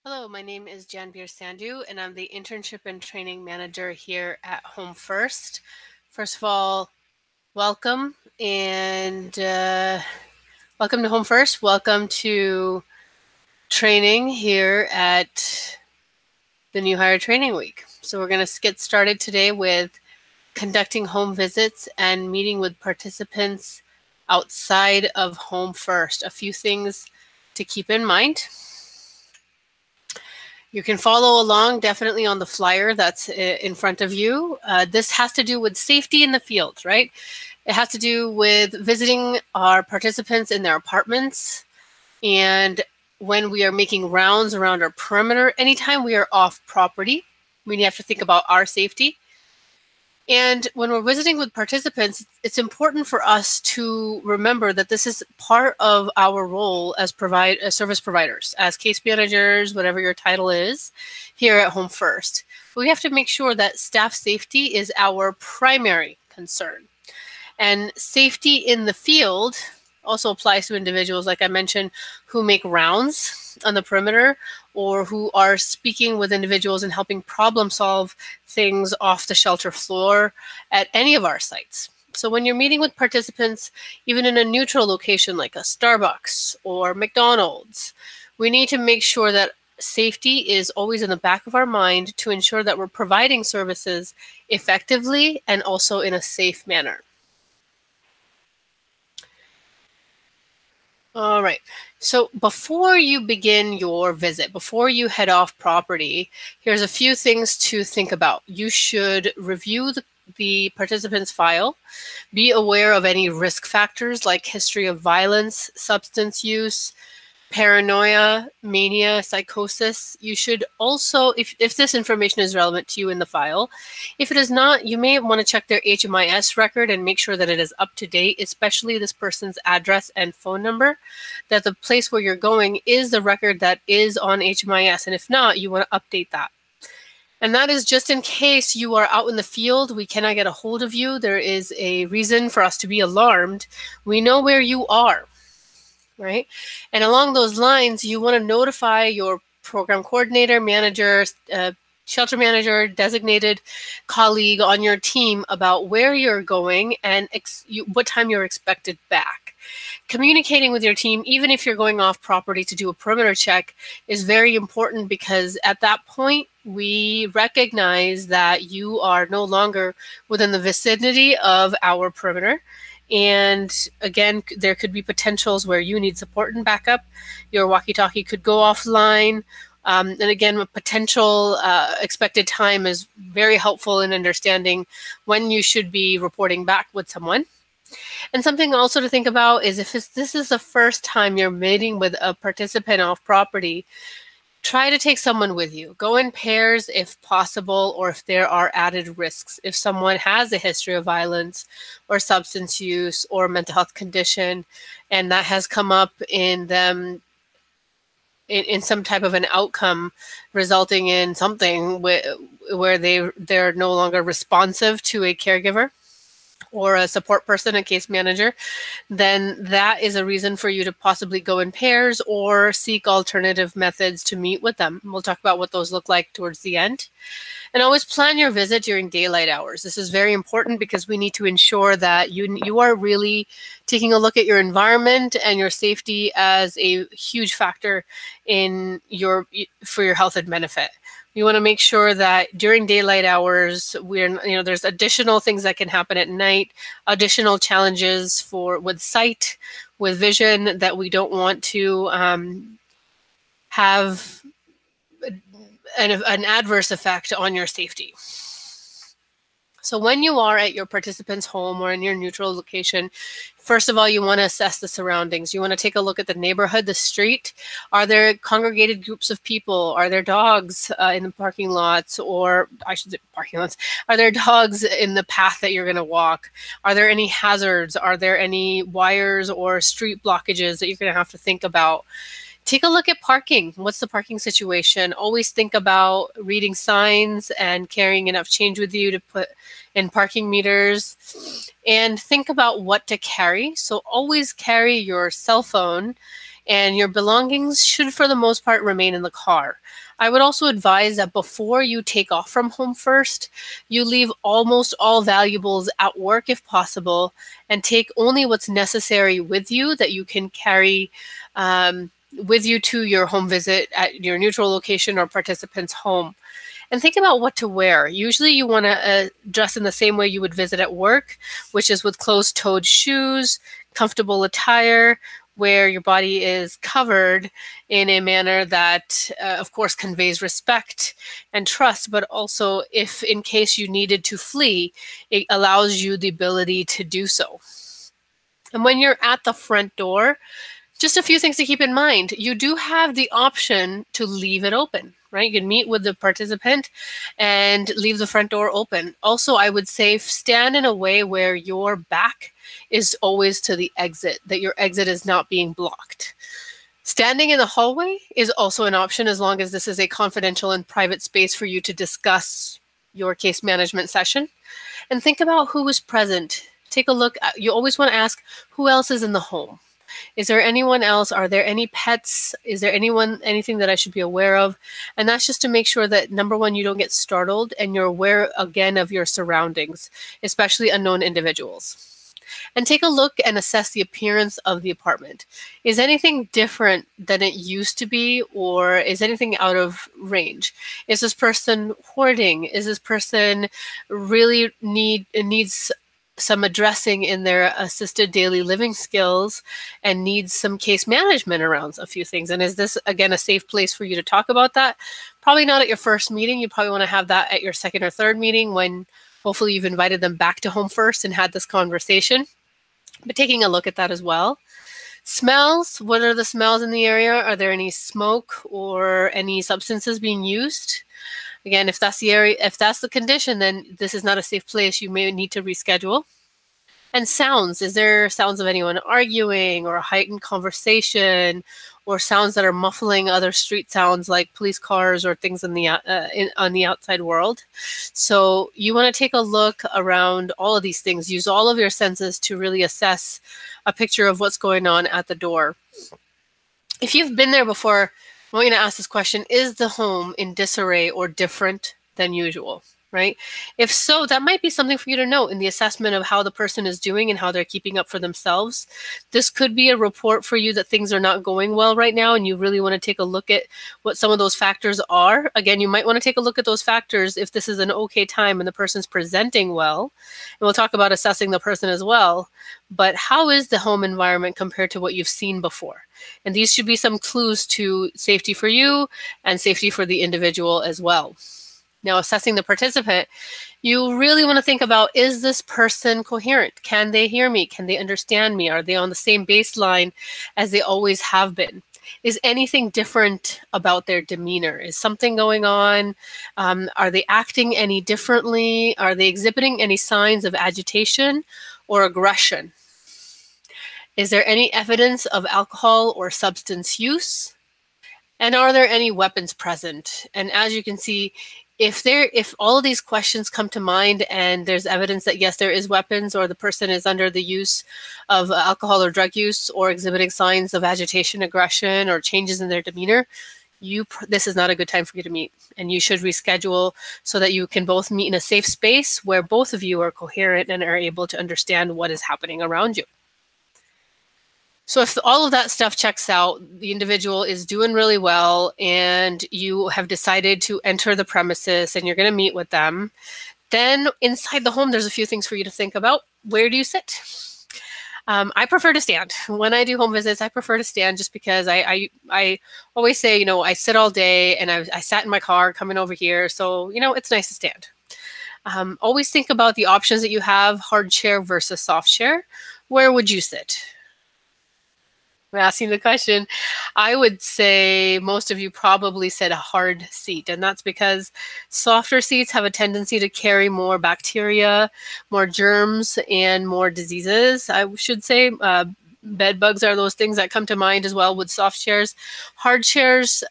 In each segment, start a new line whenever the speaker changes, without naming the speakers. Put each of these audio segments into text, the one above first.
Hello, my name is Janveer Sandhu, and I'm the Internship and Training Manager here at HomeFirst. First of all, welcome, and welcome to HomeFirst. Welcome to training here at the New Hire Training Week. So we're going to get started today with conducting home visits and meeting with participants outside of HomeFirst. A few things to keep in mind. You can follow along definitely on the flyer that's in front of you. This has to do with safety in the field, right? It has to do with visiting our participants in their apartments, and when we are making rounds around our perimeter, anytime we are off property, we have to think about our safety. And when we're visiting with participants, it's important for us to remember that this is part of our role as service providers, as case managers, whatever your title is, here at HomeFirst. We have to make sure that staff safety is our primary concern. And safety in the field also applies to individuals, like I mentioned, who make rounds on the perimeter or who are speaking with individuals and helping problem solve things off the shelter floor at any of our sites. So when you're meeting with participants, even in a neutral location like a Starbucks or McDonald's, we need to make sure that safety is always in the back of our mind to ensure that we're providing services effectively and also in a safe manner. All right. So before you begin your visit, before you head off property, here's a few things to think about. You should review the participant's file, be aware of any risk factors like history of violence, substance use, paranoia, mania, psychosis. You should also, if this information is relevant to you in the file, if it is not, you may want to check their HMIS record and make sure that it is up to date, especially this person's address and phone number, that the place where you're going is the record that is on HMIS. And if not, you want to update that. And that is just in case you are out in the field, we cannot get a hold of you. There is a reason for us to be alarmed. We know where you are. Right? And along those lines, you want to notify your program coordinator, manager, shelter manager, designated colleague on your team about where you're going and what time you're expected back. Communicating with your team, even if you're going off property to do a perimeter check, is very important because at that point, we recognize that you are no longer within the vicinity of our perimeter. And again, there could be potentials where you need support and backup. Your walkie-talkie could go offline. And again, a potential expected time is very helpful in understanding when you should be reporting back with someone. And something also to think about is if this is the first time you're meeting with a participant off property, try to take someone with you. Go in pairs if possible, or if there are added risks. If someone has a history of violence or substance use or mental health condition, and that has come up in them in some type of an outcome resulting in something where they're no longer responsive to a caregiver or a support person, a case manager, then that is a reason for you to possibly go in pairs or seek alternative methods to meet with them. We'll talk about what those look like towards the end. And always plan your visit during daylight hours. This is very important because we need to ensure that you are really taking a look at your environment and your safety as a huge factor for your health and benefit. You want to make sure that during daylight hours, there's additional things that can happen at night, additional challenges with sight, with vision that we don't want to have an adverse effect on your safety. So when you are at your participant's home or in your neutral location, first of all, you want to assess the surroundings. You want to take a look at the neighborhood, the street. Are there congregated groups of people? Are there dogs in the parking lots, or I should say parking lots? Are there dogs in the path that you're going to walk? Are there any hazards? Are there any wires or street blockages that you're going to have to think about? Take a look at parking. What's the parking situation? Always think about reading signs and carrying enough change with you to put in parking meters. And think about what to carry. So always carry your cell phone and your belongings should, for the most part, remain in the car. I would also advise that before you take off from HomeFirst, you leave almost all valuables at work if possible, and take only what's necessary with you that you can carry with you to your home visit at your neutral location or participant's home. And think about what to wear. Usually you want to dress in the same way you would visit at work, which is with closed-toed shoes, comfortable attire, where your body is covered in a manner that, of course, conveys respect and trust, but also if in case you needed to flee, it allows you the ability to do so. And when you're at the front door, just a few things to keep in mind. You do have the option to leave it open, right? You can meet with the participant and leave the front door open. Also, I would say stand in a way where your back is always to the exit, that your exit is not being blocked. Standing in the hallway is also an option as long as this is a confidential and private space for you to discuss your case management session. And think about who is present. Take a look. You always want to ask who else is in the home. Is there anyone else? Are there any pets? Is there anything that I should be aware of? And that's just to make sure that, number one, you don't get startled and you're aware again of your surroundings, especially unknown individuals. And take a look and assess the appearance of the apartment. Is anything different than it used to be, or is anything out of range? Is this person hoarding? Is this person really needs some addressing in their assisted daily living skills and needs some case management around a few things? And is this, again, a safe place for you to talk about that? Probably not at your first meeting. You probably want to have that at your second or third meeting when hopefully you've invited them back to HomeFirst and had this conversation. But taking a look at that as well. Smells, what are the smells in the area? Are there any smoke or any substances being used? Again, if that's the area, if that's the condition, then this is not a safe place. You may need to reschedule. And sounds, is there sounds of anyone arguing or a heightened conversation, or sounds that are muffling other street sounds like police cars or things on the outside world? So you want to take a look around all of these things. Use all of your senses to really assess a picture of what's going on at the door. If you've been there before, I want you to ask this question: is the home in disarray or different than usual? Right? If so, that might be something for you to note in the assessment of how the person is doing and how they're keeping up for themselves. This could be a report for you that things are not going well right now, and you really want to take a look at what some of those factors are. Again, you might want to take a look at those factors if this is an okay time and the person's presenting well. And we'll talk about assessing the person as well. But how is the home environment compared to what you've seen before? And these should be some clues to safety for you and safety for the individual as well. Now, assessing the participant, you really want to think about, is this person coherent? Can they hear me? Can they understand me? Are they on the same baseline as they always have been? Is anything different about their demeanor? Is something going on? Are they acting any differently? Are they exhibiting any signs of agitation or aggression? Is there any evidence of alcohol or substance use? And are there any weapons present? And as you can see, if all of these questions come to mind and there's evidence that yes, there is weapons, or the person is under the use of alcohol or drug use, or exhibiting signs of agitation, aggression, or changes in their demeanor, this is not a good time for you to meet, and you should reschedule so that you can both meet in a safe space where both of you are coherent and are able to understand what is happening around you. So if all of that stuff checks out, the individual is doing really well, and you have decided to enter the premises and you're going to meet with them, then inside the home, there's a few things for you to think about. Where do you sit? I prefer to stand. When I do home visits, I prefer to stand just because I always say, I sit all day and I sat in my car coming over here. So, it's nice to stand. Always think about the options that you have, hard chair versus soft chair. Where would you sit? I'm asking the question. I would say most of you probably said a hard seat, and that's because softer seats have a tendency to carry more bacteria, more germs, and more diseases. I should say bed bugs are those things that come to mind as well with soft chairs. Hard chairs,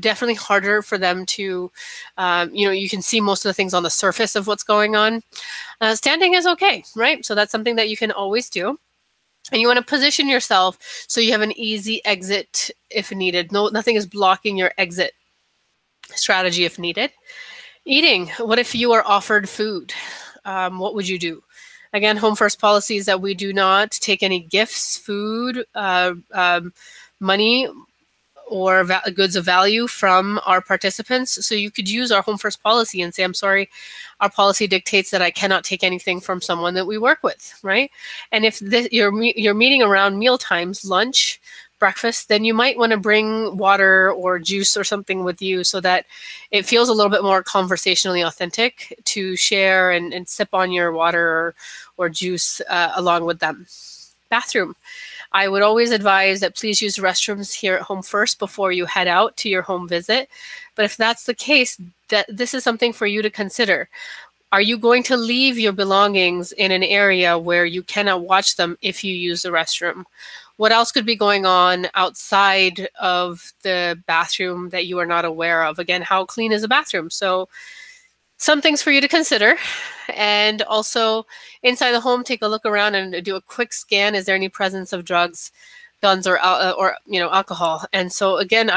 definitely harder for them to, you can see most of the things on the surface of what's going on. Standing is okay, right? So that's something that you can always do. And you want to position yourself so you have an easy exit if needed. Nothing is blocking your exit strategy if needed. Eating. What if you are offered food? What would you do? Again, HomeFirst policy is that we do not take any gifts, food, money, or goods of value from our participants. So you could use our HomeFirst policy and say, I'm sorry, our policy dictates that I cannot take anything from someone that we work with, right? And if you're meeting around meal times, lunch, breakfast, then you might want to bring water or juice or something with you so that it feels a little bit more conversationally authentic to share and sip on your water or juice along with them. Bathroom. I would always advise that please use restrooms here at HomeFirst before you head out to your home visit. But if that's the case, that this is something for you to consider. Are you going to leave your belongings in an area where you cannot watch them if you use the restroom? What else could be going on outside of the bathroom that you are not aware of? Again, how clean is a bathroom? So some things for you to consider. And also inside the home, take a look around and do a quick scan. Is there any presence of drugs, guns, or alcohol? And so again,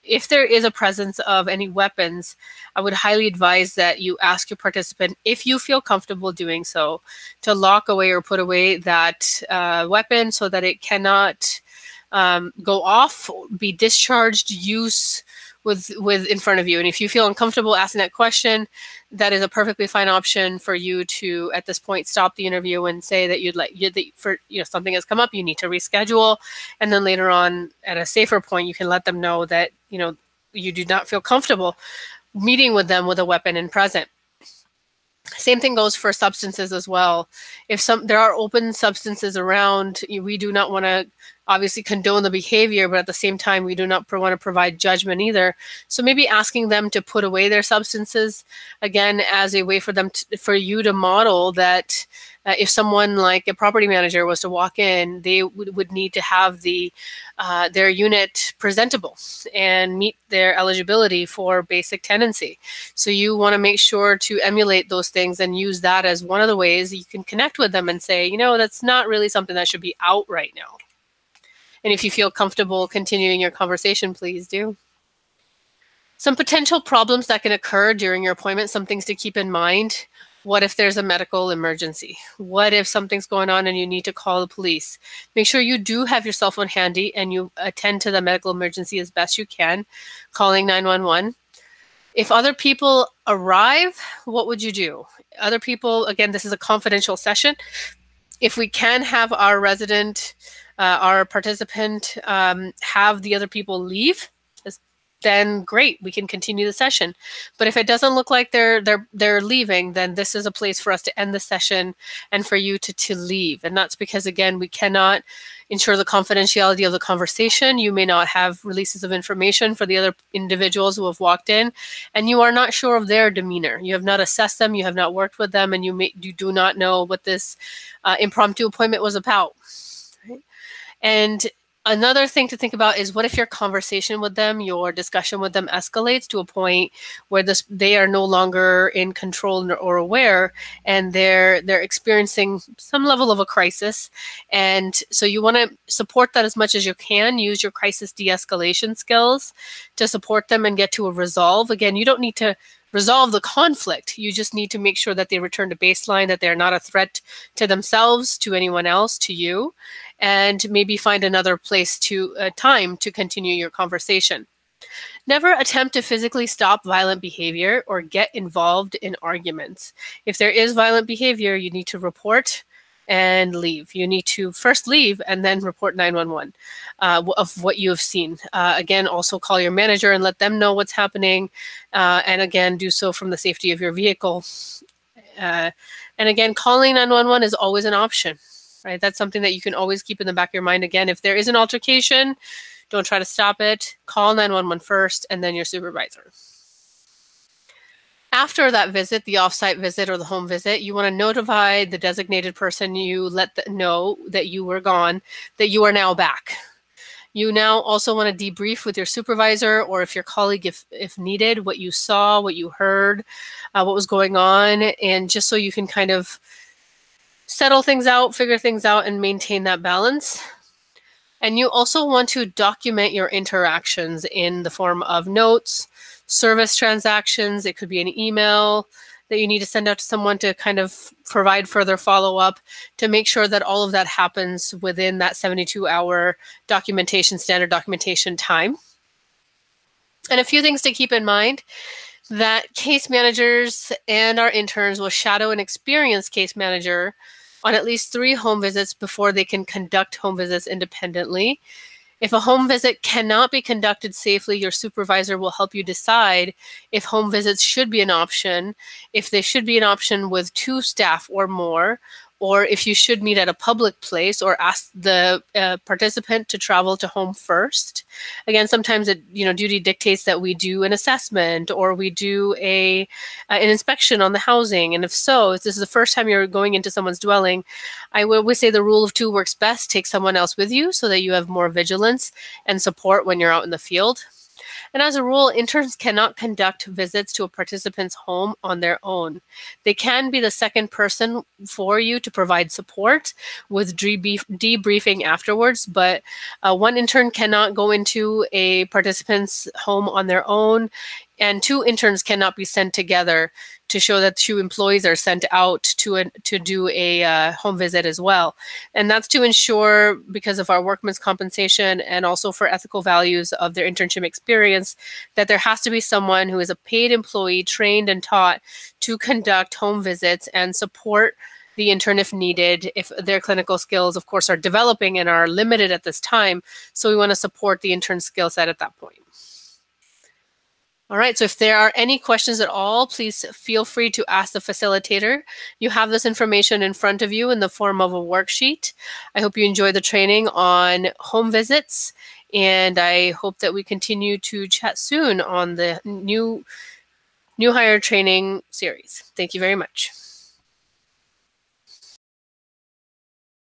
if there is a presence of any weapons, I would highly advise that you ask your participant, if you feel comfortable doing so, to lock away or put away that weapon so that it cannot go off, be discharged, use with in front of you. And if you feel uncomfortable asking that question, that is a perfectly fine option for you to, at this point, stop the interview and say that something has come up, you need to reschedule. And then later on, at a safer point, you can let them know that, you do not feel comfortable meeting with them with a weapon in present. Same thing goes for substances as well. If there are open substances around, we do not want to obviously condone the behavior, but at the same time, we do not want to provide judgment either. So maybe asking them to put away their substances, again, as a way for you to model that if someone like a property manager was to walk in, they would need to have their unit presentable and meet their eligibility for basic tenancy. So you want to make sure to emulate those things and use that as one of the ways you can connect with them and say, that's not really something that should be out right now. And if you feel comfortable continuing your conversation, please do. Some potential problems that can occur during your appointment, some things to keep in mind. What if there's a medical emergency? What if something's going on and you need to call the police? Make sure you do have your cell phone handy and you attend to the medical emergency as best you can, calling 911. If other people arrive, what would you do? Other people, again, this is a confidential session. If we can have our resident, our participant have the other people leave, then great, we can continue the session. But if it doesn't look like they're leaving, then this is a place for us to end the session and for you to leave. And that's because, again, we cannot ensure the confidentiality of the conversation. You may not have releases of information for the other individuals who have walked in, and you are not sure of their demeanor. You have not assessed them, you have not worked with them, and you do not know what this impromptu appointment was about. Right? And another thing to think about is, what if your conversation with them, your discussion with them escalates to a point where they are no longer in control or aware, and they're experiencing some level of a crisis. And so you want to support that as much as you can. Use your crisis de-escalation skills to support them and get to a resolve. Again, you don't need to resolve the conflict. You just need to make sure that they return to baseline, that they're not a threat to themselves, to anyone else, to you, and maybe find another place time to continue your conversation. Never attempt to physically stop violent behavior or get involved in arguments. If there is violent behavior, you need to report and leave. You need to first leave and then report 911 of what you have seen. Again, also call your manager and let them know what's happening. And again, do so from the safety of your vehicle. And again, calling 911 is always an option, right? That's something that you can always keep in the back of your mind. Again, if there is an altercation, don't try to stop it. Call 911 first and then your supervisor. After that visit, the offsite visit or the home visit, you want to notify the designated person you let know that you were gone, that you are now back. You now also want to debrief with your supervisor, or if your colleague, if needed, what you saw, what you heard, what was going on, and just so you can kind of settle things out, figure things out, and maintain that balance. And you also want to document your interactions in the form of notes, service transactions. It could be an email that you need to send out to someone to kind of provide further follow-up to make sure that all of that happens within that 72-hour standard documentation time. And a few things to keep in mind: that case managers and our interns will shadow an experienced case manager on at least 3 home visits before they can conduct home visits independently. If a home visit cannot be conducted safely, your supervisor will help you decide if home visits should be an option, if they should be an option with 2 staff or more, or if you should meet at a public place or ask the participant to travel to HomeFirst. Again, sometimes duty dictates that we do an assessment or we do an inspection on the housing. And if so, if this is the first time you're going into someone's dwelling, I would always say the rule of 2 works best. Take someone else with you so that you have more vigilance and support when you're out in the field. And as a rule, interns cannot conduct visits to a participant's home on their own. They can be the second person for you to provide support with debriefing afterwards, but one intern cannot go into a participant's home on their own, and 2 interns cannot be sent together to show that 2 employees are sent out to do a home visit as well. And that's to ensure, because of our workman's compensation and also for ethical values of their internship experience, that there has to be someone who is a paid employee, trained and taught to conduct home visits and support the intern if needed, if their clinical skills, of course, are developing and are limited at this time. So we want to support the intern skill set at that point. All right, so if there are any questions at all, please feel free to ask the facilitator. You have this information in front of you in the form of a worksheet. I hope you enjoy the training on home visits, and I hope that we continue to chat soon on the new hire training series. Thank you very much.